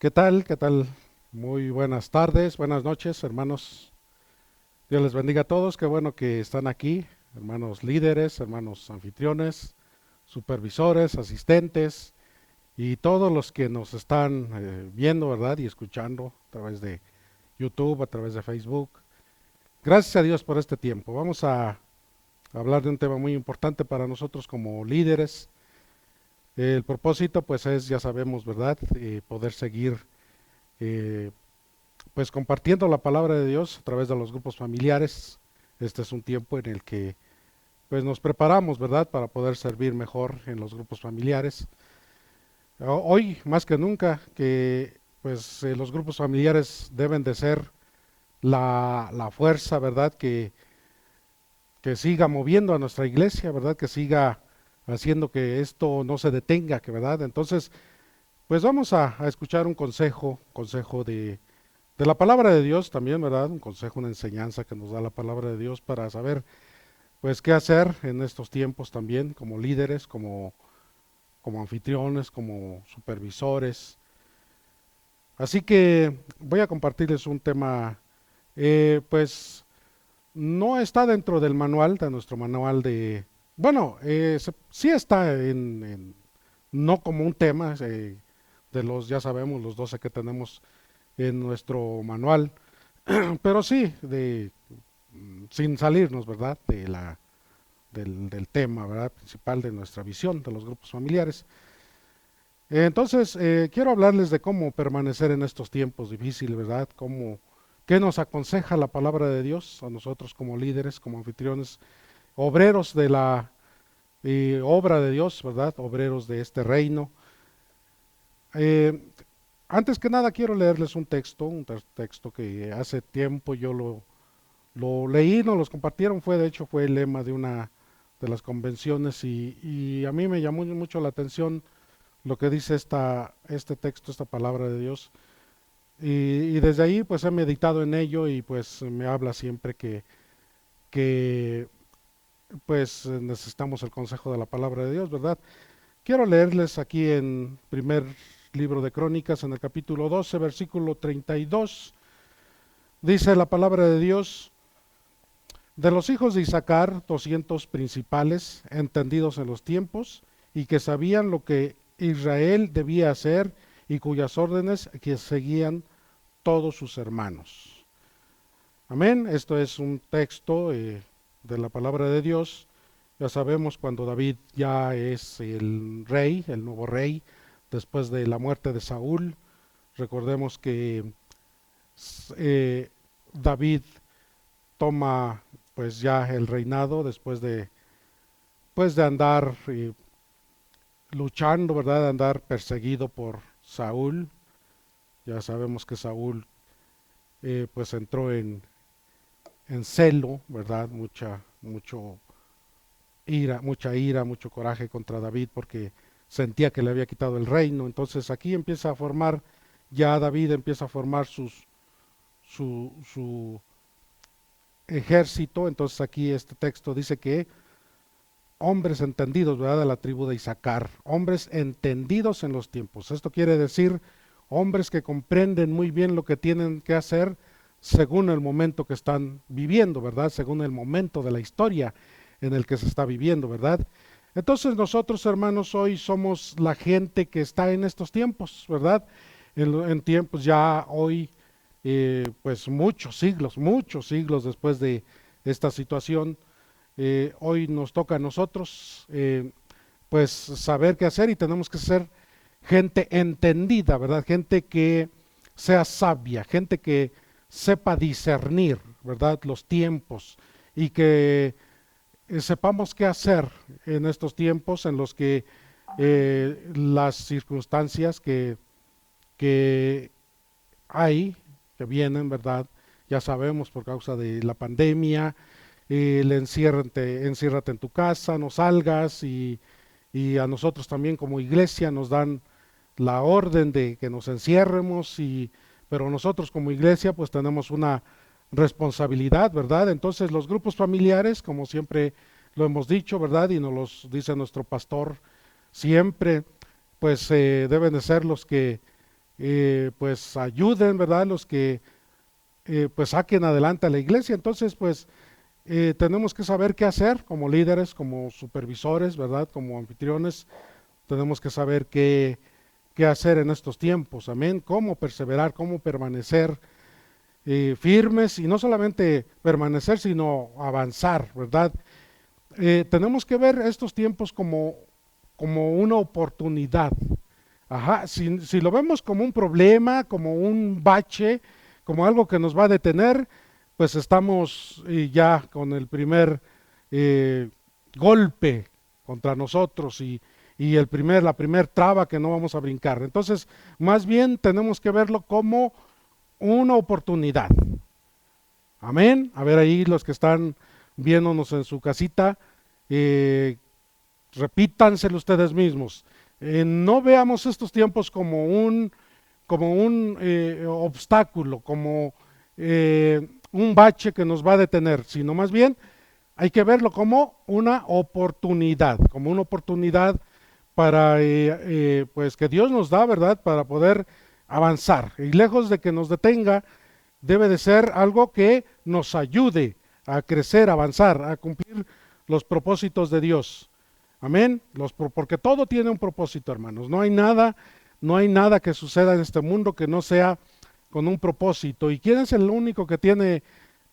¿Qué tal? ¿Qué tal? Muy buenas tardes, buenas noches, hermanos. Dios les bendiga a todos. Qué bueno que están aquí, hermanos líderes, hermanos anfitriones, supervisores, asistentes y todos los que nos están viendo, ¿verdad? Y escuchando a través de YouTube, a través de Facebook. Gracias a Dios por este tiempo. Vamos a hablar de un tema muy importante para nosotros como líderes. El propósito, pues, es, ya sabemos, ¿verdad? Poder seguir eh, pues compartiendo la palabra de Dios a través de los grupos familiares. Este es un tiempo en el que pues nos preparamos, ¿verdad?, para poder servir mejor en los grupos familiares. Hoy más que nunca que pues los grupos familiares deben de ser la fuerza, ¿verdad?, que siga moviendo a nuestra iglesia, ¿verdad?, que siga haciendo que esto no se detenga, que verdad. Entonces, pues vamos a escuchar un consejo de la palabra de Dios también, ¿verdad? Un consejo, una enseñanza que nos da la palabra de Dios para saber, pues, qué hacer en estos tiempos también, como líderes, como anfitriones, como supervisores. Así que voy a compartirles un tema, pues, no está dentro del manual, de nuestro manual de, bueno, sí está no como un tema de los, ya sabemos, los 12 que tenemos en nuestro manual, pero sí, sin salirnos, ¿verdad?, del tema, ¿verdad?, principal de nuestra visión de los grupos familiares. Entonces, quiero hablarles de cómo permanecer en estos tiempos difíciles, ¿verdad? ¿Qué nos aconseja la palabra de Dios a nosotros como líderes, como anfitriones, obreros de la obra de Dios, ¿verdad? Obreros de este reino. Eh, Antes que nada, quiero leerles un texto que hace tiempo yo lo leí, nos los compartieron, de hecho fue el lema de una de las convenciones y a mí me llamó mucho la atención lo que dice este texto, esta palabra de Dios. Y desde ahí pues he meditado en ello y pues me habla siempre que pues necesitamos el consejo de la palabra de Dios, ¿verdad? Quiero leerles aquí en primer libro de Crónicas, en el capítulo 12, versículo 32. Dice la palabra de Dios: de los hijos de Isaacar, 200 principales, entendidos en los tiempos, y que sabían lo que Israel debía hacer y cuyas órdenes que seguían todos sus hermanos. Amén. Esto es un texto de la palabra de Dios. Ya sabemos cuando David ya es el rey, el nuevo rey, después de la muerte de Saúl. Recordemos que David toma pues ya el reinado después pues de andar luchando, ¿verdad? De andar perseguido por Saúl. Ya sabemos que Saúl pues entró en celo, ¿verdad? Mucha ira, mucho coraje contra David porque sentía que le había quitado el reino. Entonces aquí empieza a formar, ya David empieza a formar su ejército. Entonces aquí este texto dice que hombres entendidos, ¿verdad? De la tribu de Isaacar, hombres entendidos en los tiempos. Esto quiere decir hombres que comprenden muy bien lo que tienen que hacer según el momento que están viviendo, ¿verdad? Según el momento de la historia en el que se está viviendo, ¿verdad? Entonces nosotros, hermanos, hoy somos la gente que está en estos tiempos, ¿verdad? En tiempos ya hoy, pues muchos siglos después de esta situación, hoy nos toca a nosotros, pues saber qué hacer y tenemos que ser gente entendida, ¿verdad? Gente que sea sabia, gente que sepa discernir, ¿verdad? Los tiempos y que sepamos qué hacer en estos tiempos en los que las circunstancias que hay, que vienen, ¿verdad? Ya sabemos por causa de la pandemia, enciérrate en tu casa, no salgas y a nosotros también como iglesia nos dan la orden de que nos encierremos pero nosotros como iglesia pues tenemos una responsabilidad, ¿verdad? Entonces los grupos familiares, como siempre lo hemos dicho, ¿verdad? Y nos los dice nuestro pastor siempre, pues deben de ser los pues ayuden, ¿verdad? Los que pues saquen adelante a la iglesia. Entonces, pues tenemos que saber qué hacer como líderes, como supervisores, ¿verdad? Como anfitriones, tenemos que saber qué hacer en estos tiempos, amén. Cómo perseverar, cómo permanecer firmes y no solamente permanecer, sino avanzar, ¿verdad? Tenemos que ver estos tiempos como una oportunidad. Ajá, si lo vemos como un problema, como un bache, como algo que nos va a detener, pues estamos ya con el primer eh, golpe contra nosotros y la primer traba que no vamos a brincar. Entonces, más bien tenemos que verlo como una oportunidad. Amén. A ver ahí los que están viéndonos en su casita, eh, repítanselo ustedes mismos. No veamos estos tiempos como un obstáculo, como un bache que nos va a detener, sino más bien hay que verlo como una oportunidad para pues que Dios nos da, ¿verdad? Para poder avanzar. Y lejos de que nos detenga, debe de ser algo que nos ayude a crecer, a avanzar, a cumplir los propósitos de Dios. Amén. Porque todo tiene un propósito, hermanos. No hay nada que suceda en este mundo que no sea con un propósito. ¿Y quién es el único que tiene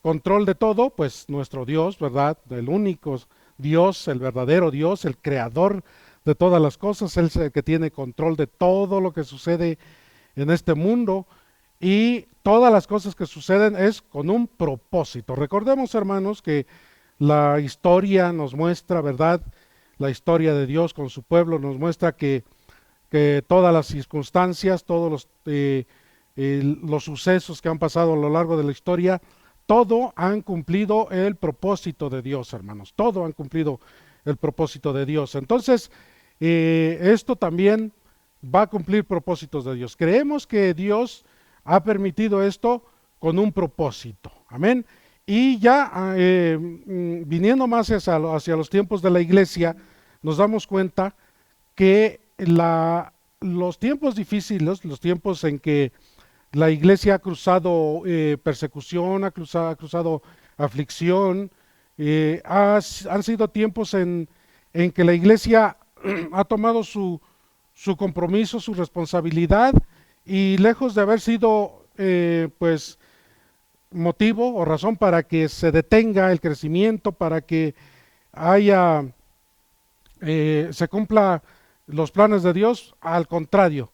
control de todo? Pues nuestro Dios, ¿verdad? El único Dios, el verdadero Dios, el creador de todas las cosas. Él es el que tiene control de todo lo que sucede en este mundo. Y todas las cosas que suceden es con un propósito. Recordemos, hermanos, que la historia nos muestra, ¿verdad? La historia de Dios con su pueblo nos muestra que todas las circunstancias, todos los sucesos que han pasado a lo largo de la historia, todo han cumplido el propósito de Dios, hermanos. Todo han cumplido el propósito de Dios. Entonces, esto también va a cumplir propósitos de Dios. Creemos que Dios ha permitido esto con un propósito. Amén. Y ya viniendo más hacia los tiempos de la iglesia, nos damos cuenta que los tiempos difíciles, los tiempos en que la iglesia ha cruzado persecución, ha cruzado aflicción, han sido tiempos en que la iglesia ha tomado su compromiso, su responsabilidad, y lejos de haber sido pues motivo o razón para que se detenga el crecimiento, para que haya se cumpla los planes de Dios, al contrario,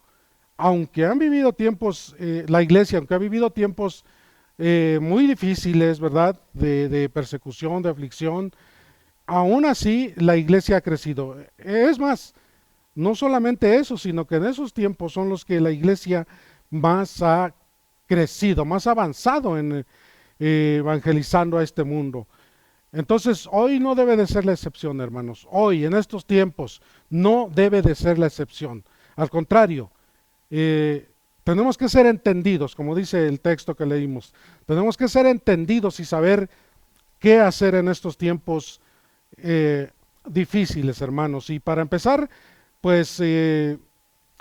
aunque han vivido tiempos, la iglesia, aunque ha vivido tiempos muy difíciles, ¿verdad? De persecución, de aflicción, aún así la iglesia ha crecido. Es más, no solamente eso, sino que en esos tiempos son los que la iglesia más ha crecido, más avanzado en evangelizando a este mundo. Entonces, hoy no debe de ser la excepción, hermanos. Hoy, en estos tiempos, no debe de ser la excepción. Al contrario, tenemos que ser entendidos, como dice el texto que leímos. Tenemos que ser entendidos y saber qué hacer en estos tiempos difíciles, hermanos. Y para empezar, pues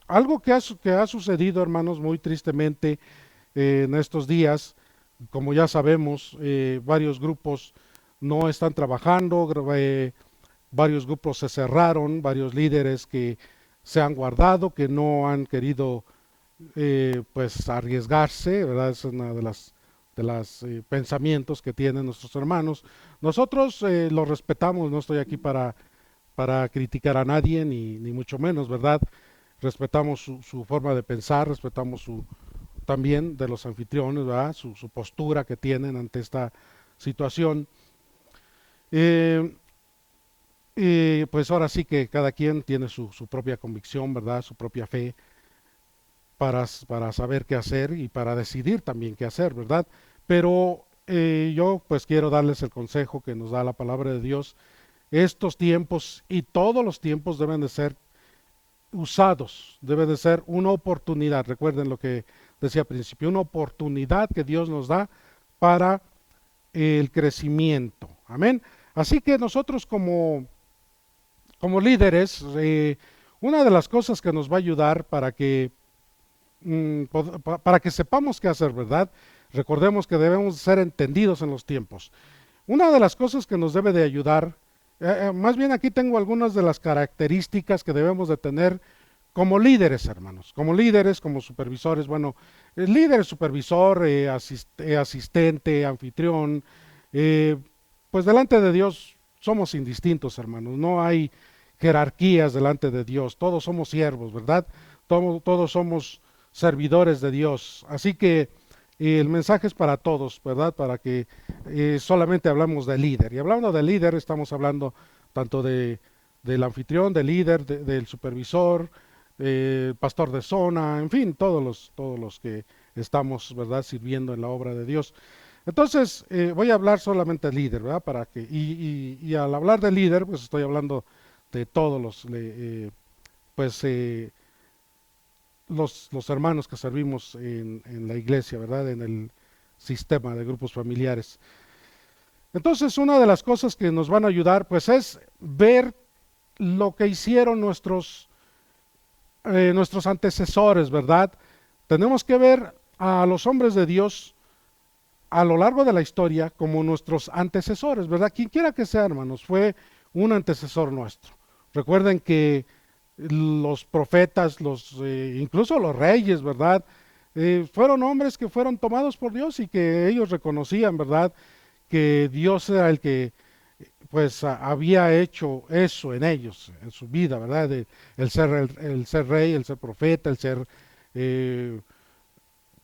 algo que ha sucedido, hermanos, muy tristemente en estos días, como ya sabemos, varios grupos no están trabajando, varios grupos se cerraron, varios líderes que se han guardado, que no han querido pues arriesgarse, ¿verdad? Es una de las pensamientos que tienen nuestros hermanos. Nosotros los respetamos, no estoy aquí para criticar a nadie, ni mucho menos, ¿verdad? Respetamos su forma de pensar, respetamos también de los anfitriones, ¿verdad? Su postura que tienen ante esta situación. Eh, pues ahora sí que cada quien tiene su propia convicción, ¿verdad? Su propia fe para saber qué hacer y para decidir también qué hacer, ¿verdad? Pero yo pues quiero darles el consejo que nos da la palabra de Dios. Estos tiempos y todos los tiempos deben de ser usados, debe de ser una oportunidad. Recuerden lo que decía al principio, una oportunidad que Dios nos da para el crecimiento. Amén. Así que nosotros como líderes, una de las cosas que nos va a ayudar para que para que sepamos qué hacer, ¿verdad? Recordemos que debemos ser entendidos en los tiempos. Una de las cosas que nos debe de ayudar, más bien aquí tengo algunas de las características que debemos de tener como líderes, hermanos, como líderes, como supervisores, bueno, líder, supervisor, asistente, anfitrión, eh, pues delante de Dios somos indistintos, hermanos, no hay jerarquías delante de Dios, todos somos siervos, ¿verdad? Todos somos servidores de Dios, así que el mensaje es para todos, ¿verdad? Para que solamente hablamos de líder, y hablando de líder estamos hablando tanto del anfitrión, del líder, del supervisor, pastor de zona, en fin, todos los que estamos, ¿verdad?, sirviendo en la obra de Dios. Entonces, voy a hablar solamente de líder, ¿verdad? Para que, y al hablar de líder, pues estoy hablando de todos pues, los hermanos que servimos en la iglesia, ¿verdad? En el sistema de grupos familiares. Entonces, una de las cosas que nos van a ayudar, pues, es ver lo que hicieron nuestros antecesores, ¿verdad? Tenemos que ver a los hombres de Dios a lo largo de la historia como nuestros antecesores, ¿verdad? Quien quiera que sea, hermanos, fue un antecesor nuestro. Recuerden que los profetas, incluso los reyes, ¿verdad? Fueron hombres que fueron tomados por Dios y que ellos reconocían, ¿verdad? Que Dios era el que pues había hecho eso en ellos, en su vida, ¿verdad? El ser rey, el ser profeta, el ser, eh,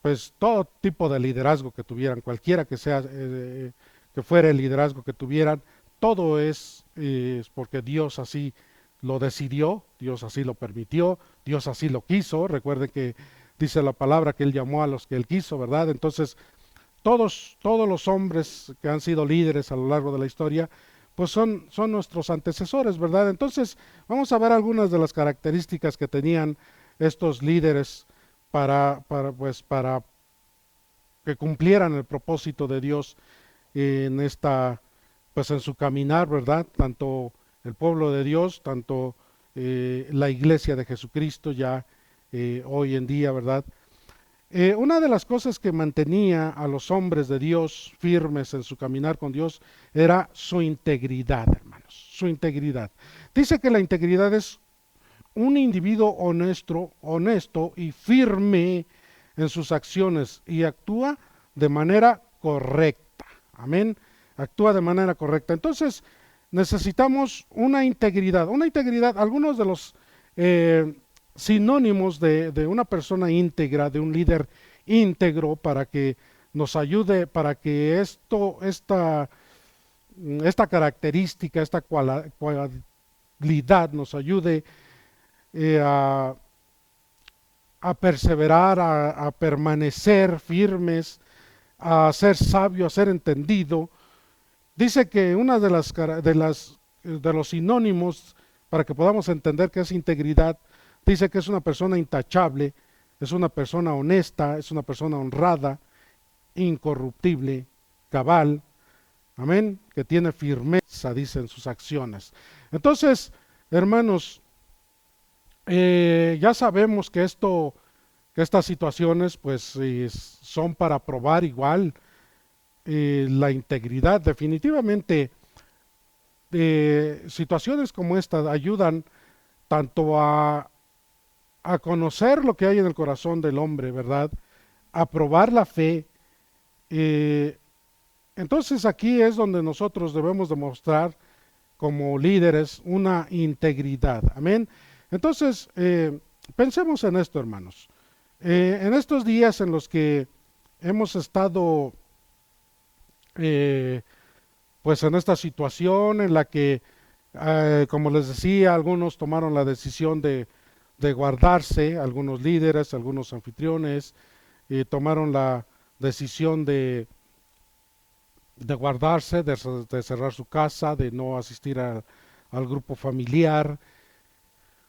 pues todo tipo de liderazgo que tuvieran, cualquiera que sea, que fuera el liderazgo que tuvieran, todo es porque Dios así lo decidió, Dios así lo permitió, Dios así lo quiso. Recuerden que dice la palabra que Él llamó a los que Él quiso, ¿verdad? Entonces, todos los hombres que han sido líderes a lo largo de la historia, pues son nuestros antecesores, ¿verdad? Entonces, vamos a ver algunas de las características que tenían estos líderes para que cumplieran el propósito de Dios pues en su caminar, ¿verdad? Tanto el pueblo de Dios, tanto la iglesia de Jesucristo ya hoy en día, ¿verdad? Una de las cosas que mantenía a los hombres de Dios firmes en su caminar con Dios era su integridad, hermanos, su integridad. Dice que la integridad es un individuo honesto y firme en sus acciones y actúa de manera correcta. Amén. Actúa de manera correcta. Entonces, necesitamos una integridad. Una integridad, algunos de los sinónimos de una persona íntegra, de un líder íntegro, para que nos ayude, para que esta característica, esta cualidad nos ayude eh, a, a perseverar, a permanecer firmes, a ser sabio, a ser entendido. Dice que una de los sinónimos para que podamos entender qué es integridad, dice que es una persona intachable, es una persona honesta, es una persona honrada, incorruptible, cabal, amén, que tiene firmeza, dice, en sus acciones. Entonces, hermanos, ya sabemos que estas situaciones, pues, son para probar igual la integridad. Definitivamente, situaciones como esta ayudan tanto a conocer lo que hay en el corazón del hombre, ¿verdad? A probar la fe. eh, entonces aquí es donde nosotros debemos demostrar como líderes una integridad. Amén. Entonces, pensemos en esto, hermanos. En estos días en los que hemos estado, eh, pues en esta situación en la que, como les decía, algunos tomaron la decisión de guardarse, algunos líderes, algunos anfitriones, tomaron la decisión de guardarse, de cerrar su casa, de no asistir al grupo familiar.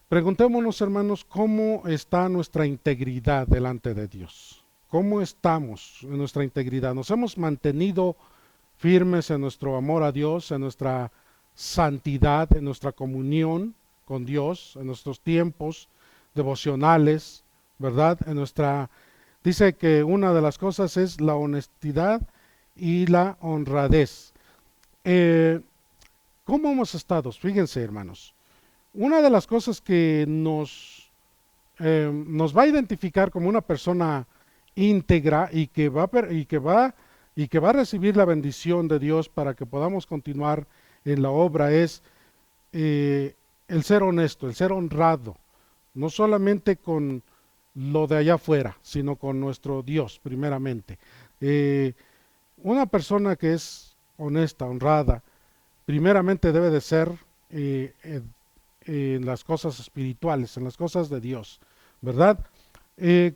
Preguntémonos, hermanos, ¿cómo está nuestra integridad delante de Dios? ¿Cómo estamos en nuestra integridad? ¿Nos hemos mantenido firmes en nuestro amor a Dios, en nuestra santidad, en nuestra comunión con Dios, en nuestros tiempos devocionales, ¿verdad? Dice que una de las cosas es la honestidad y la honradez. Eh, ¿Cómo hemos estado? Fíjense, hermanos. Una de las cosas que nos va a identificar como una persona íntegra y que va, y que va a recibir la bendición de Dios para que podamos continuar en la obra es el ser honesto, el ser honrado, no solamente con lo de allá afuera, sino con nuestro Dios primeramente. Eh, una persona que es honesta, honrada, primeramente debe de ser en las cosas espirituales, en las cosas de Dios, ¿verdad?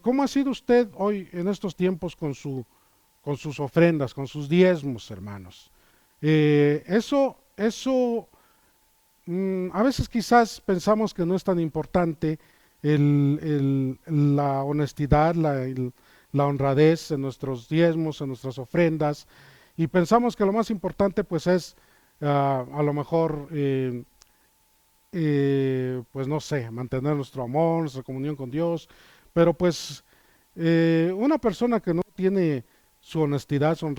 ¿Cómo ha sido usted hoy en estos tiempos con sus ofrendas, con sus diezmos, hermanos? Eso a veces quizás pensamos que no es tan importante la honestidad, la honradez en nuestros diezmos, en nuestras ofrendas, y pensamos que lo más importante pues es a lo mejor, pues no sé, mantener nuestro amor, nuestra comunión con Dios, pero pues una persona que no tiene su honestidad, su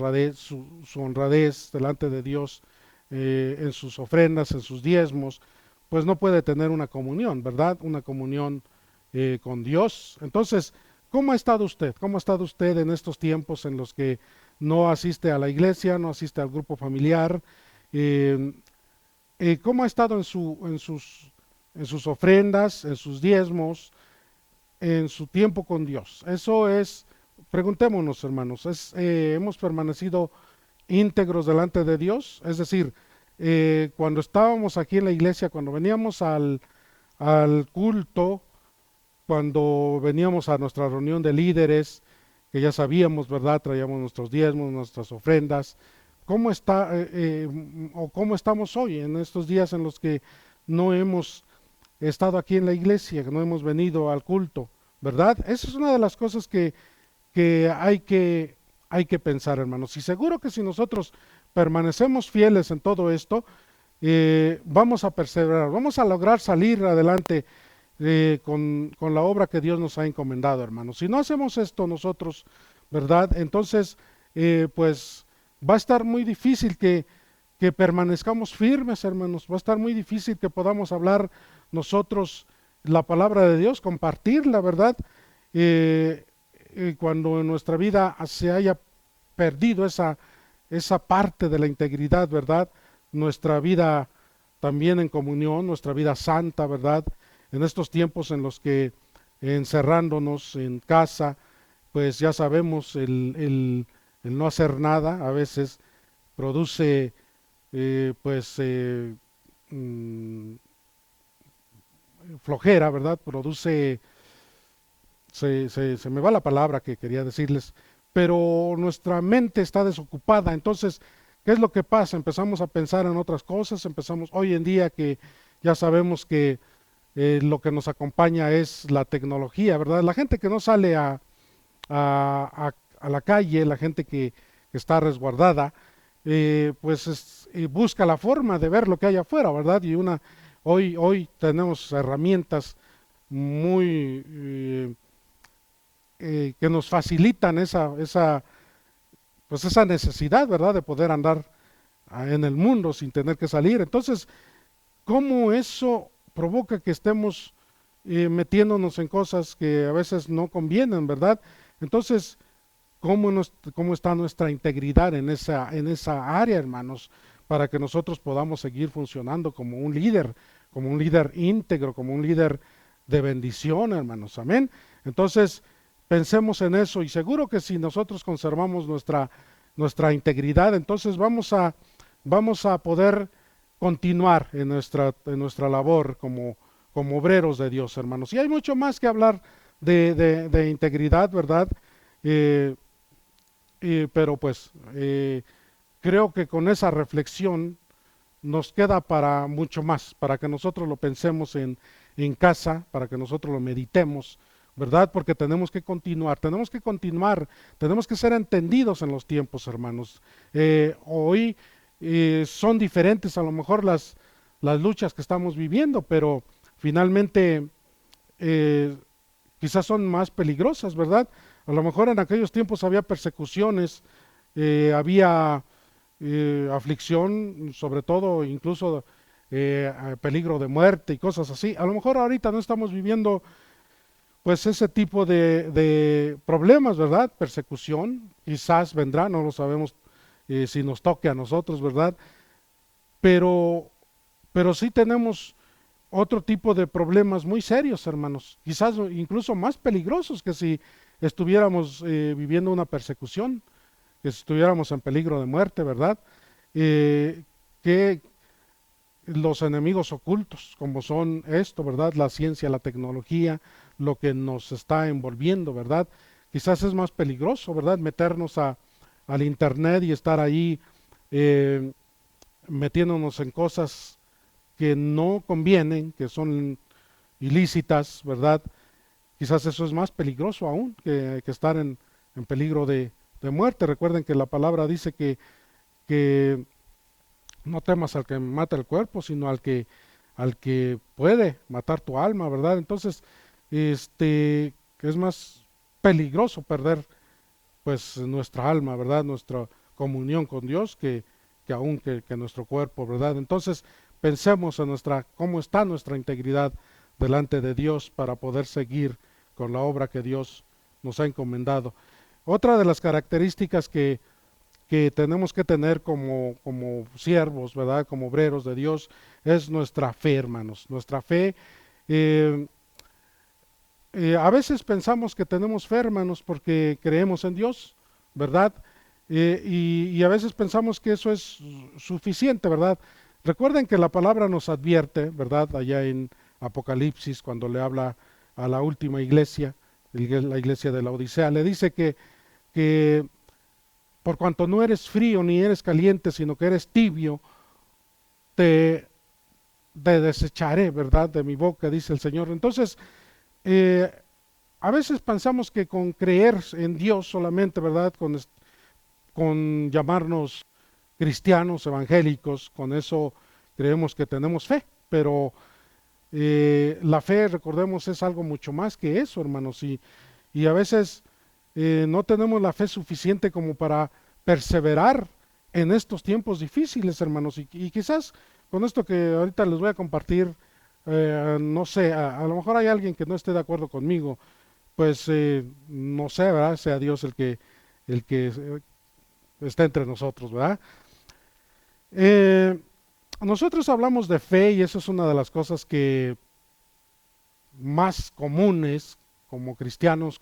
honradez delante de Dios, en sus ofrendas, en sus diezmos, pues no puede tener una comunión, ¿verdad? Una comunión con Dios. Entonces, ¿cómo ha estado usted? ¿Cómo ha estado usted en estos tiempos en los que no asiste a la iglesia, no asiste al grupo familiar? Eh, ¿Cómo ha estado en sus ofrendas, en sus diezmos, en su tiempo con Dios? Eso es, preguntémonos, hermanos, ¿hemos permanecido íntegros delante de Dios? Es decir, cuando estábamos aquí en la iglesia, cuando veníamos al culto, cuando veníamos a nuestra reunión de líderes, que ya sabíamos, ¿verdad? Traíamos nuestros diezmos, nuestras ofrendas. ¿Cómo está o cómo estamos hoy en estos días en los que no hemos estado aquí en la iglesia, que no hemos venido al culto, ¿verdad? Esa es una de las cosas que hay que pensar, hermanos. Y seguro que si nosotros permanecemos fieles en todo esto, vamos a perseverar, vamos a lograr salir adelante con la obra que Dios nos ha encomendado, hermanos. Si no hacemos esto nosotros, ¿verdad? Entonces, pues va a estar muy difícil que permanezcamos firmes, hermanos. Va a estar muy difícil que podamos hablar nosotros la palabra de Dios, compartirla, ¿verdad? Eh, Cuando en nuestra vida se haya perdido esa parte de la integridad, ¿verdad? Nuestra vida también en comunión, nuestra vida santa, ¿verdad? En estos tiempos en los que encerrándonos en casa, pues ya sabemos, el no hacer nada a veces produce, pues, mm, flojera, ¿verdad? Produce, se me va la palabra que quería decirles, pero nuestra mente está desocupada. Entonces, ¿qué es lo que pasa? Empezamos a pensar en otras cosas, empezamos hoy en día que ya sabemos que lo que nos acompaña es la tecnología, ¿verdad? La gente que no sale a la calle, la gente que está resguardada, pues busca la forma de ver lo que hay afuera, ¿verdad? Hoy tenemos herramientas muy que nos facilitan pues esa necesidad, ¿verdad? De poder andar en el mundo sin tener que salir. Entonces, ¿cómo eso provoca que estemos metiéndonos en cosas que a veces no convienen, ¿verdad? Entonces, ¿cómo está nuestra integridad en esa área, hermanos? Para que nosotros podamos seguir funcionando como un líder íntegro, como un líder de bendición, hermanos. Amén. Entonces, pensemos en eso y seguro que si nosotros conservamos nuestra integridad, entonces vamos a poder continuar en nuestra labor como obreros de Dios, hermanos. Y hay mucho más que hablar de integridad, ¿verdad? Eh, pero pues creo que con esa reflexión nos queda para mucho más, para que nosotros lo pensemos en casa, para que nosotros lo meditemos, ¿verdad? Porque tenemos que continuar, tenemos que ser entendidos en los tiempos, hermanos. Hoy son diferentes a lo mejor las luchas que estamos viviendo, pero finalmente eh, quizás son más peligrosas, ¿verdad? A lo mejor en aquellos tiempos había persecuciones, había aflicción, sobre todo incluso peligro de muerte y cosas así. A lo mejor ahorita no estamos viviendo pues ese tipo de problemas, ¿verdad? Persecución, quizás vendrá, no lo sabemos si nos toque a nosotros, ¿verdad? Pero, pero sí tenemos otro tipo de problemas muy serios, hermanos, quizás incluso más peligrosos que si estuviéramos viviendo una persecución, que si estuviéramos en peligro de muerte, ¿verdad? Eh, que los enemigos ocultos, como son esto, ¿verdad? La ciencia, la tecnología, lo que nos está envolviendo, ¿verdad? Quizás es más peligroso, ¿verdad? Meternos al internet y estar ahí eh, metiéndonos en cosas que no convienen, que son ilícitas, ¿verdad? Quizás eso es más peligroso aún que estar en peligro de muerte. Recuerden que la palabra dice que no temas al que mata el cuerpo, sino al que puede matar tu alma, ¿verdad? Entonces, es más peligroso perder pues nuestra alma, ¿verdad? Nuestra comunión con Dios que aún que nuestro cuerpo, ¿verdad? Entonces, pensemos en cómo está nuestra integridad delante de Dios para poder seguir con la obra que Dios nos ha encomendado. Otra de las características que tenemos que tener como siervos, ¿verdad? Como obreros de Dios, es nuestra fe, hermanos. Nuestra fe, eh, a veces pensamos que tenemos fe, hermanos, porque creemos en Dios, ¿verdad? Y a veces pensamos que eso es suficiente, ¿verdad? Recuerden que la palabra nos advierte, ¿verdad? Allá en Apocalipsis, cuando le habla a la última iglesia, la iglesia de la Odisea, le dice que por cuanto no eres frío ni eres caliente, sino que eres tibio, te, te desecharé, ¿verdad? De mi boca, dice el Señor. Entonces, eh, a veces pensamos que con creer en Dios solamente, ¿verdad? Con llamarnos cristianos, evangélicos, con eso creemos que tenemos fe, pero la fe, recordemos, es algo mucho más que eso, hermanos, y a veces no tenemos la fe suficiente como para perseverar en estos tiempos difíciles, hermanos. Y quizás con esto que ahorita les voy a compartir, no sé, a lo mejor hay alguien que no esté de acuerdo conmigo, pues no sé, ¿verdad? Sea Dios el que está entre nosotros, ¿verdad? Eh, nosotros hablamos de fe y eso es una de las cosas que más comunes como cristianos,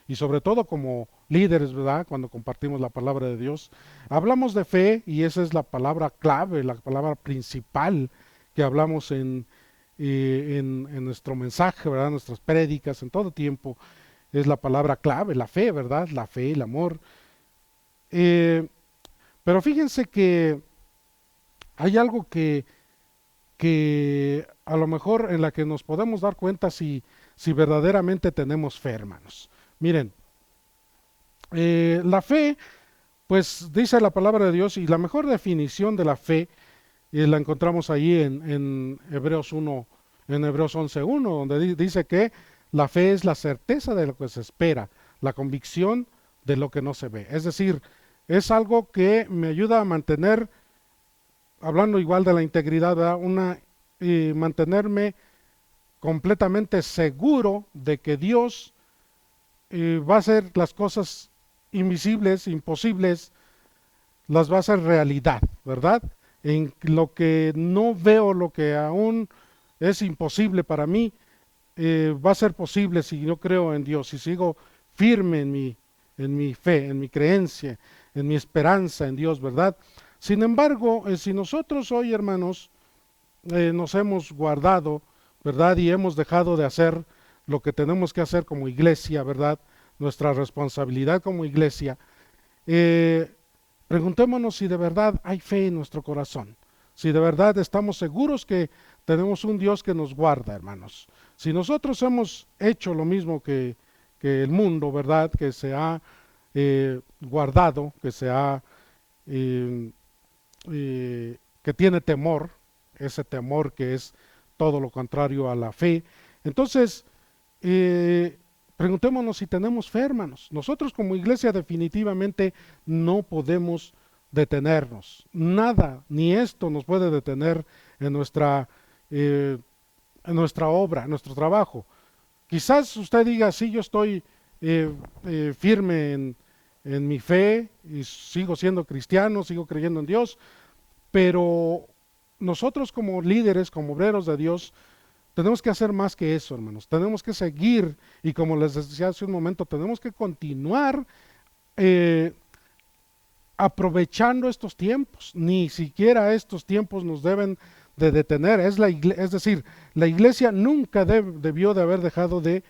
y sobre todo como líderes, ¿verdad? Cuando compartimos la palabra de Dios, hablamos de fe y esa es la palabra clave, la palabra principal que hablamos en nuestro mensaje, ¿verdad? Nuestras prédicas, en todo tiempo, es la palabra clave, la fe, ¿verdad? La fe, el amor. Eh, pero fíjense que hay algo que a lo mejor en la que nos podemos dar cuenta si verdaderamente tenemos fe, hermanos. Miren, la fe, pues dice la palabra de Dios y la mejor definición de la fe la encontramos ahí en Hebreos 1, en Hebreos 11.1, donde dice que la fe es la certeza de lo que se espera, la convicción de lo que no se ve. Es decir, es algo que me ayuda a mantener, hablando igual de la integridad, ¿verdad? Mantenerme completamente seguro de que Dios va a hacer las cosas invisibles, imposibles, las va a hacer realidad, ¿verdad? En lo que no veo, lo que aún es imposible para mí, va a ser posible si yo creo en Dios, si sigo firme en mi fe, en mi creencia, en mi esperanza en Dios, ¿verdad? Sin embargo, si nosotros hoy, hermanos, nos hemos guardado, ¿verdad? Y hemos dejado de hacer lo que tenemos que hacer como iglesia, ¿verdad? Nuestra responsabilidad como iglesia. Eh, Preguntémonos si de verdad hay fe en nuestro corazón, si de verdad estamos seguros que tenemos un Dios que nos guarda, hermanos. Si nosotros hemos hecho lo mismo que el mundo, ¿verdad? Que se ha guardado, eh, que tiene temor, ese temor que es todo lo contrario a la fe. Entonces, preguntémonos si tenemos fe, hermanos. Nosotros como iglesia definitivamente no podemos detenernos. Nada, ni esto nos puede detener en eh, en nuestra obra, en nuestro trabajo. Quizás usted diga, sí, yo estoy firme en mi fe y sigo siendo cristiano, sigo creyendo en Dios, pero nosotros como líderes, como obreros de Dios, tenemos que hacer más que eso, hermanos. Tenemos que seguir y como les decía hace un momento, tenemos que continuar eh, aprovechando estos tiempos. Ni siquiera estos tiempos nos deben de detener. Es decir, la iglesia nunca debió de haber dejado de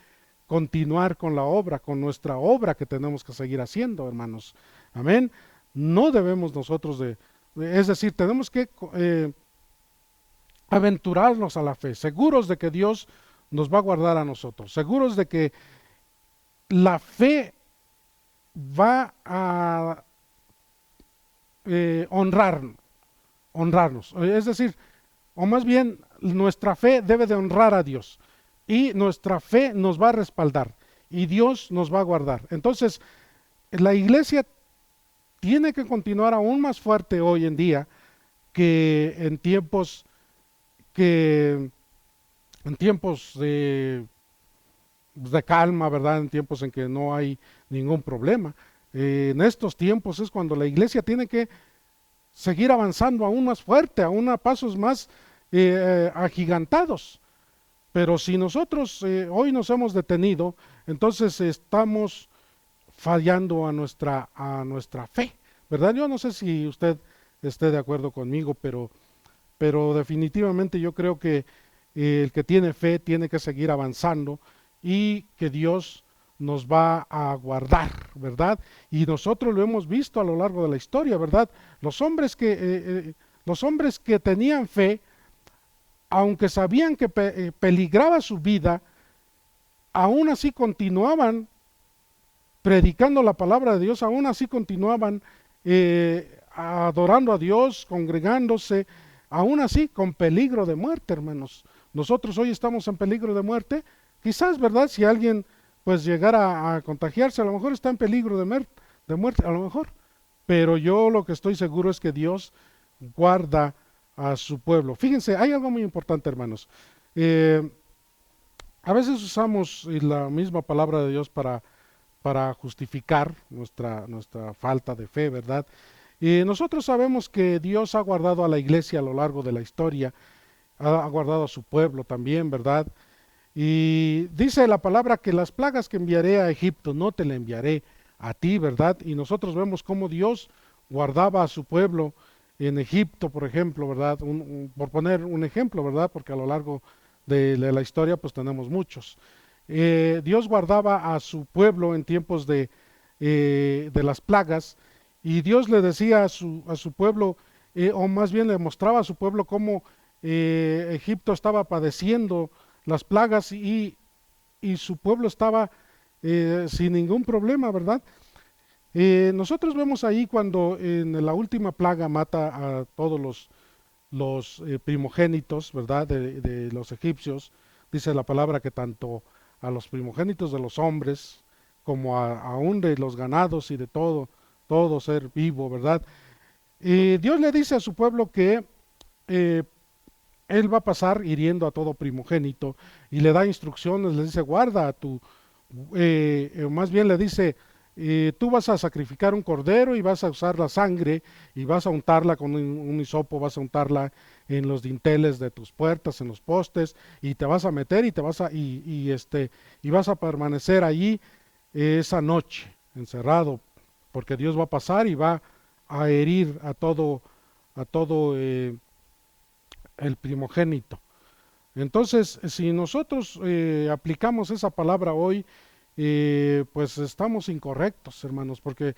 continuar con la obra, con nuestra obra que tenemos que seguir haciendo, hermanos. Amén. No debemos nosotros es decir, tenemos que aventurarnos a la fe, seguros de que Dios nos va a guardar a nosotros, seguros de que la fe va a honrarnos. Es decir, o más bien, nuestra fe debe de honrar a Dios y nuestra fe nos va a respaldar y Dios nos va a guardar. Entonces, la iglesia tiene que continuar aún más fuerte hoy en día que que en tiempos de calma, ¿verdad? En tiempos en que no hay ningún problema. En estos tiempos es cuando la iglesia tiene que seguir avanzando aún más fuerte, aún a pasos más agigantados. Pero si nosotros hoy nos hemos detenido, entonces estamos fallando a nuestra fe, ¿verdad? Yo no sé si usted esté de acuerdo conmigo, pero definitivamente yo creo que el que tiene fe tiene que seguir avanzando y que Dios nos va a guardar, ¿verdad? Y nosotros lo hemos visto a lo largo de la historia, ¿verdad? Los hombres que tenían fe, aunque sabían que peligraba su vida, aún así continuaban predicando la palabra de Dios, aún así continuaban adorando a Dios, congregándose, aún así con peligro de muerte, hermanos. Nosotros hoy estamos en peligro de muerte, quizás, ¿verdad? Si alguien pues llegara a contagiarse, a lo mejor está en peligro de muerte, a lo mejor. Pero yo lo que estoy seguro es que Dios guarda a su pueblo. Fíjense, hay algo muy importante, hermanos. Eh, a veces usamos la misma palabra de Dios para justificar nuestra falta de fe, ¿verdad? Y nosotros sabemos que Dios ha guardado a la iglesia a lo largo de la historia, ha guardado a su pueblo también, ¿verdad? Y dice la palabra que las plagas que enviaré a Egipto no te la enviaré a ti, ¿verdad? Y nosotros vemos cómo Dios guardaba a su pueblo en Egipto, por ejemplo, ¿verdad? Por poner un ejemplo, ¿verdad? Porque a lo largo de la historia pues tenemos muchos. Dios guardaba a su pueblo en tiempos de las plagas y Dios le decía a su pueblo, o más bien le mostraba a su pueblo cómo Egipto estaba padeciendo las plagas y su pueblo estaba sin ningún problema, ¿verdad? Nosotros vemos ahí cuando en la última plaga mata a todos los primogénitos, ¿verdad? De los egipcios. Dice la palabra que tanto a los primogénitos de los hombres como aún de los ganados y de todo ser vivo, ¿verdad? Y Dios le dice a su pueblo que eh, Él va a pasar hiriendo a todo primogénito y le da instrucciones, le dice, guarda a más bien le dice, tú vas a sacrificar un cordero y vas a usar la sangre y vas a untarla con un hisopo, vas a untarla en los dinteles de tus puertas, en los postes, y te vas a meter y te vas y vas a permanecer allí esa noche, encerrado, porque Dios va a pasar y va a herir a todo el primogénito. Entonces, si nosotros aplicamos esa palabra hoy, pues estamos incorrectos, hermanos, porque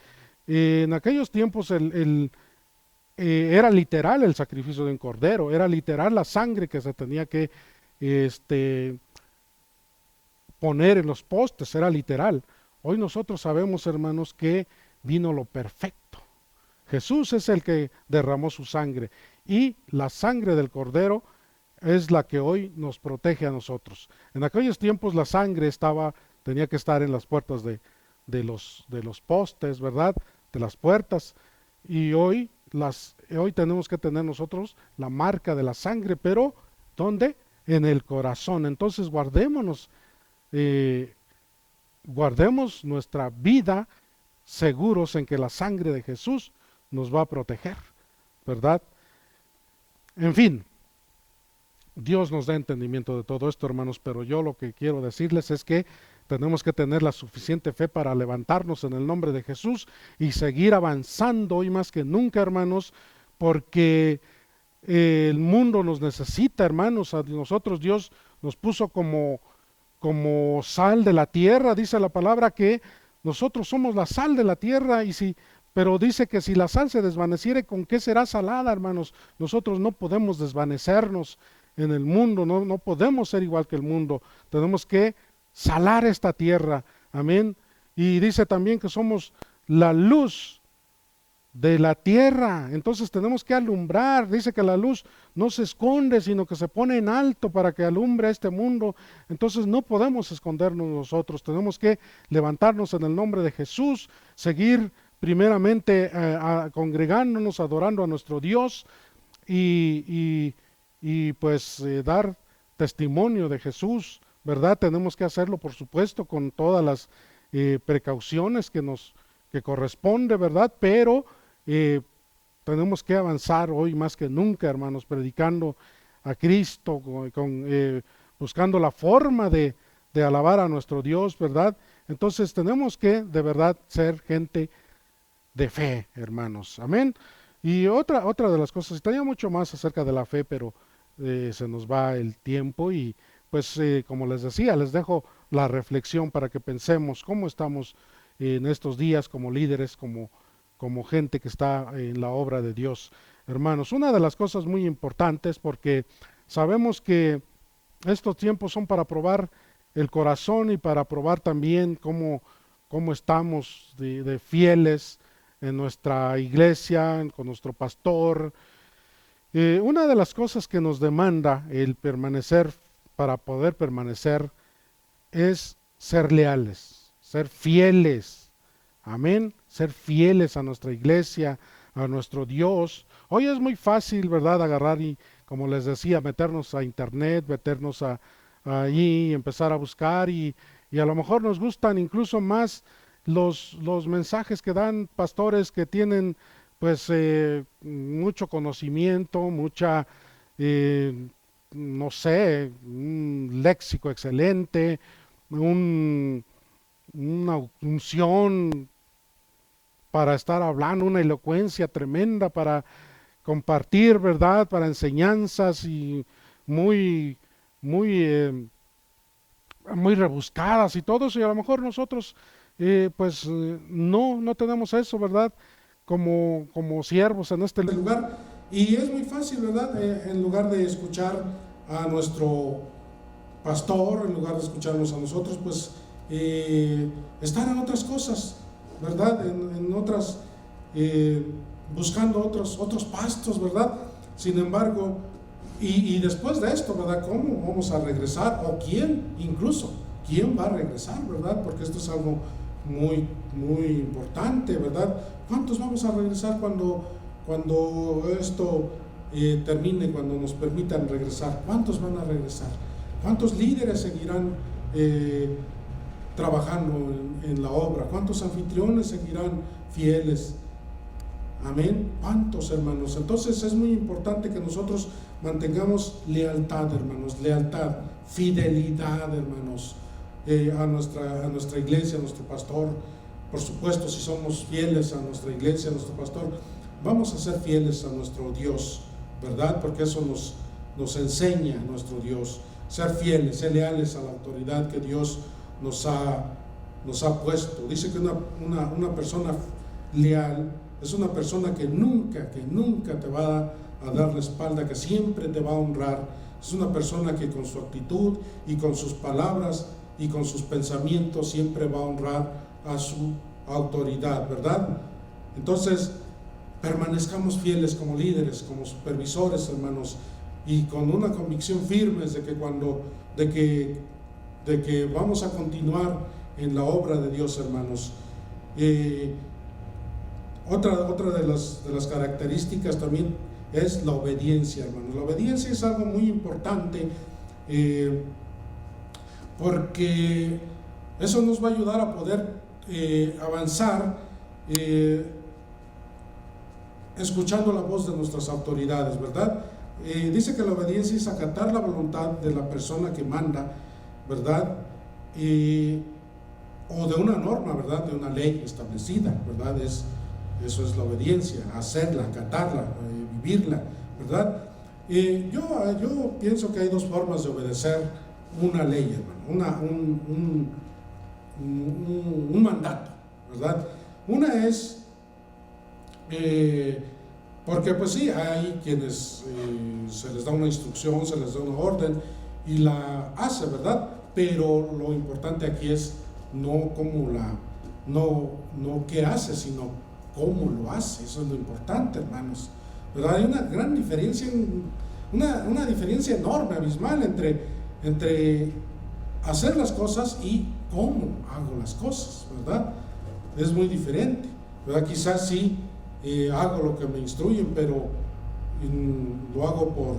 en aquellos tiempos era literal el sacrificio de un cordero, era literal la sangre que se tenía que este, poner en los postes, era literal. Hoy nosotros sabemos, hermanos, que vino lo perfecto. Jesús es el que derramó su sangre y la sangre del cordero es la que hoy nos protege a nosotros. En aquellos tiempos la sangre tenía que estar en las puertas de los postes, ¿verdad? De las puertas. Y hoy tenemos que tener nosotros la marca de la sangre, pero ¿dónde? En el corazón. Entonces eh, guardemos nuestra vida seguros en que la sangre de Jesús nos va a proteger, ¿verdad? En fin, Dios nos da entendimiento de todo esto, hermanos, pero yo lo que quiero decirles es que tenemos que tener la suficiente fe para levantarnos en el nombre de Jesús y seguir avanzando hoy más que nunca, hermanos, porque el mundo nos necesita, hermanos. A nosotros Dios nos puso como sal de la tierra. Dice la palabra que nosotros somos la sal de la tierra, pero dice que si la sal se desvaneciere, ¿con qué será salada, hermanos? Nosotros no podemos desvanecernos en el mundo, no podemos ser igual que el mundo. Tenemos que salar esta tierra, amén. Y dice también que somos la luz de la tierra, entonces tenemos que alumbrar. Dice que la luz no se esconde, sino que se pone en alto para que alumbre este mundo. Entonces no podemos escondernos nosotros, tenemos que levantarnos en el nombre de Jesús, seguir primeramente congregándonos, adorando a nuestro Dios y pues dar testimonio de Jesús, ¿verdad? Tenemos que hacerlo, por supuesto, con todas las precauciones que corresponde, ¿verdad? Pero tenemos que avanzar hoy más que nunca, hermanos, predicando a Cristo, buscando la forma de alabar a nuestro Dios, ¿verdad? Entonces tenemos que de verdad ser gente de fe, hermanos, amén. Y otra de las cosas, tenía mucho más acerca de la fe, pero se nos va el tiempo y pues como les decía, les dejo la reflexión para que pensemos cómo estamos en estos días como líderes, como gente que está en la obra de Dios. Hermanos, una de las cosas muy importantes, porque sabemos que estos tiempos son para probar el corazón y para probar también cómo estamos de fieles en nuestra iglesia, con nuestro pastor. Una de las cosas que nos demanda el permanecer, para poder permanecer, es ser leales, ser fieles. Amén, ser fieles a nuestra iglesia, a nuestro Dios. Hoy es muy fácil, ¿verdad?, agarrar y, como les decía, meternos a internet, meternos ahí, empezar a buscar y a lo mejor nos gustan incluso más los mensajes que dan pastores que tienen pues mucho conocimiento, no sé, un léxico excelente, una unción para estar hablando, una elocuencia tremenda para compartir, ¿verdad? Para enseñanzas y muy, muy, muy rebuscadas y todo eso. Y a lo mejor nosotros, no tenemos eso, ¿verdad? Como siervos en este lugar. Y es muy fácil, ¿verdad? En lugar de escuchar a nuestro pastor, en lugar de escucharnos a nosotros, pues estar en otras cosas, ¿verdad? En otras, buscando otros pastos, ¿verdad? Sin embargo, y después de esto, ¿verdad? ¿Cómo vamos a regresar? ¿O quién va a regresar, ¿verdad? Porque esto es algo muy, muy importante, ¿verdad? ¿Cuántos vamos a regresar cuando esto termine, cuando nos permitan regresar? ¿Cuántos van a regresar? ¿Cuántos líderes seguirán trabajando en la obra? ¿Cuántos anfitriones seguirán fieles? Amén. ¿Cuántos, hermanos? Entonces es muy importante que nosotros mantengamos lealtad, hermanos, lealtad, fidelidad, hermanos, a nuestra iglesia, a nuestro pastor. Por supuesto, si somos fieles a nuestra iglesia, a nuestro pastor, vamos a ser fieles a nuestro Dios, ¿verdad? Porque eso nos enseña nuestro Dios. Ser fieles, ser leales a la autoridad que Dios nos ha puesto. Dice que una persona leal es una persona que nunca te va a dar la espalda, que siempre te va a honrar. Es una persona que con su actitud y con sus palabras y con sus pensamientos siempre va a honrar a su autoridad, ¿verdad? Entonces, permanezcamos fieles como líderes, como supervisores, hermanos. y con una convicción firme de que vamos a continuar en la obra de Dios, hermanos. Otra de las características también es la obediencia, hermanos. La obediencia es algo muy importante, porque eso nos va a ayudar a poder avanzar, escuchando la voz de nuestras autoridades, ¿verdad? Dice que la obediencia es acatar la voluntad de la persona que manda, ¿verdad? O de una norma, ¿verdad? De una ley establecida, ¿verdad? Eso es la obediencia, hacerla, acatarla, vivirla, ¿verdad? Yo pienso que hay dos formas de obedecer una ley, hermano, un mandato, ¿verdad? Una es, porque pues sí, hay quienes se les da una instrucción, se les da una orden y la hace, ¿verdad? Pero lo importante aquí es no qué hace, sino cómo lo hace. Eso es lo importante, hermanos, ¿verdad? Hay una gran diferencia, una diferencia enorme, abismal entre hacer las cosas y cómo hago las cosas, ¿verdad? Es muy diferente, ¿verdad? Quizás sí hago lo que me instruyen, pero lo hago por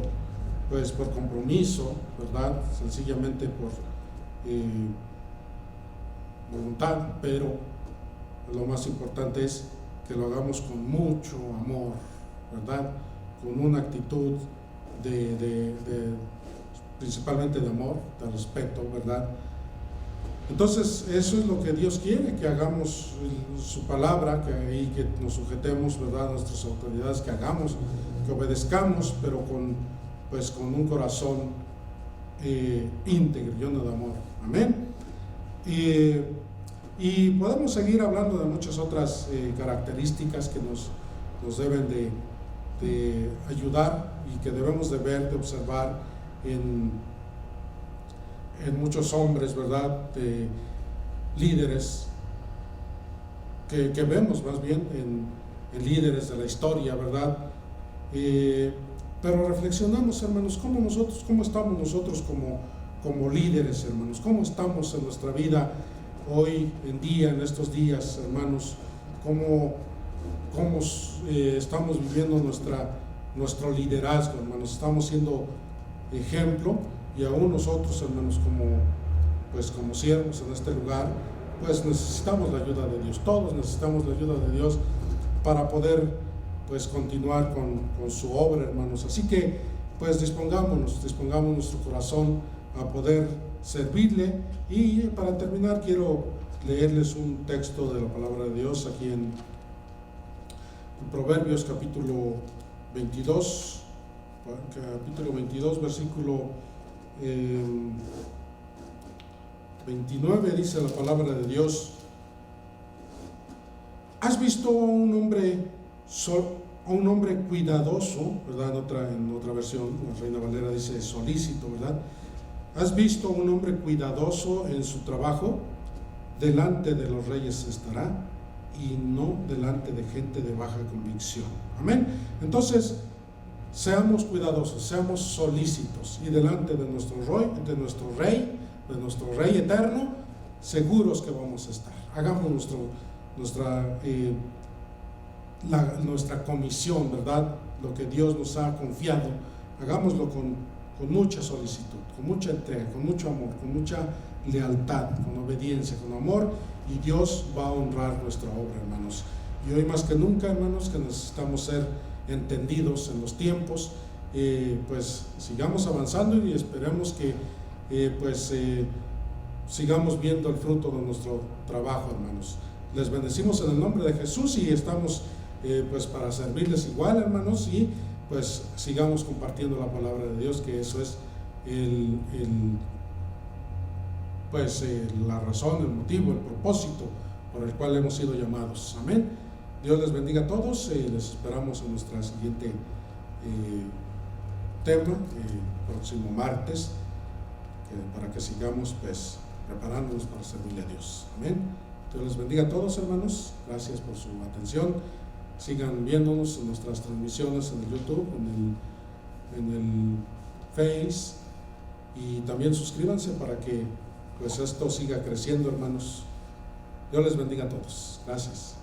compromiso, ¿verdad? Sencillamente por voluntad, pero lo más importante es que lo hagamos con mucho amor, ¿verdad? Con una actitud principalmente de amor, de respeto, ¿verdad? Entonces, eso es lo que Dios quiere, que hagamos su palabra, y que nos sujetemos, ¿verdad?, a nuestras autoridades, que hagamos, que obedezcamos, pero con un corazón íntegro, lleno de amor. Amén. Y podemos seguir hablando de muchas otras características que nos deben de ayudar y que debemos de ver, de observar en muchos hombres, ¿verdad?, de líderes que vemos más bien en líderes de la historia, ¿verdad? Pero reflexionamos, hermanos, cómo estamos nosotros como líderes, hermanos, cómo estamos en nuestra vida hoy en día, en estos días, hermanos, cómo estamos viviendo nuestro liderazgo, hermanos. Estamos siendo ejemplo, y aún nosotros, hermanos, como siervos en este lugar, pues necesitamos la ayuda de Dios. Todos necesitamos la ayuda de Dios para poder pues continuar con su obra, hermanos. Así que pues dispongamos nuestro corazón a poder servirle. Y para terminar, quiero leerles un texto de la palabra de Dios aquí en Proverbios capítulo 22, versículo 29. Dice la palabra de Dios: ¿has visto a un hombre cuidadoso, ¿verdad? En otra versión, la Reina Valera dice solícito, ¿verdad? ¿Has visto a un hombre cuidadoso en su trabajo? Delante de los reyes estará, y no delante de gente de baja convicción. Amén. Entonces, seamos cuidadosos, seamos solícitos, y delante de nuestro rey eterno, seguros que vamos a estar. Hagamos nuestra comisión, ¿verdad? Lo que Dios nos ha confiado, hagámoslo con mucha solicitud, con mucha entrega, con mucho amor, con mucha lealtad, con obediencia, con amor, y Dios va a honrar nuestra obra, hermanos. Y hoy más que nunca, hermanos, que necesitamos ser entendidos en los tiempos, pues sigamos avanzando y esperemos que sigamos viendo el fruto de nuestro trabajo, hermanos. Les bendecimos en el nombre de Jesús, y estamos pues para servirles igual, hermanos, y pues sigamos compartiendo la palabra de Dios, que eso es la razón, el motivo, el propósito por el cual hemos sido llamados. Amén. Dios les bendiga a todos. Les esperamos en nuestra siguiente tema, próximo martes, para que sigamos pues preparándonos para servirle a Dios. Amén. Dios les bendiga a todos, hermanos. Gracias por su atención. Sigan viéndonos en nuestras transmisiones en el YouTube, en el Face, y también suscríbanse para que pues esto siga creciendo, hermanos. Dios les bendiga a todos. Gracias.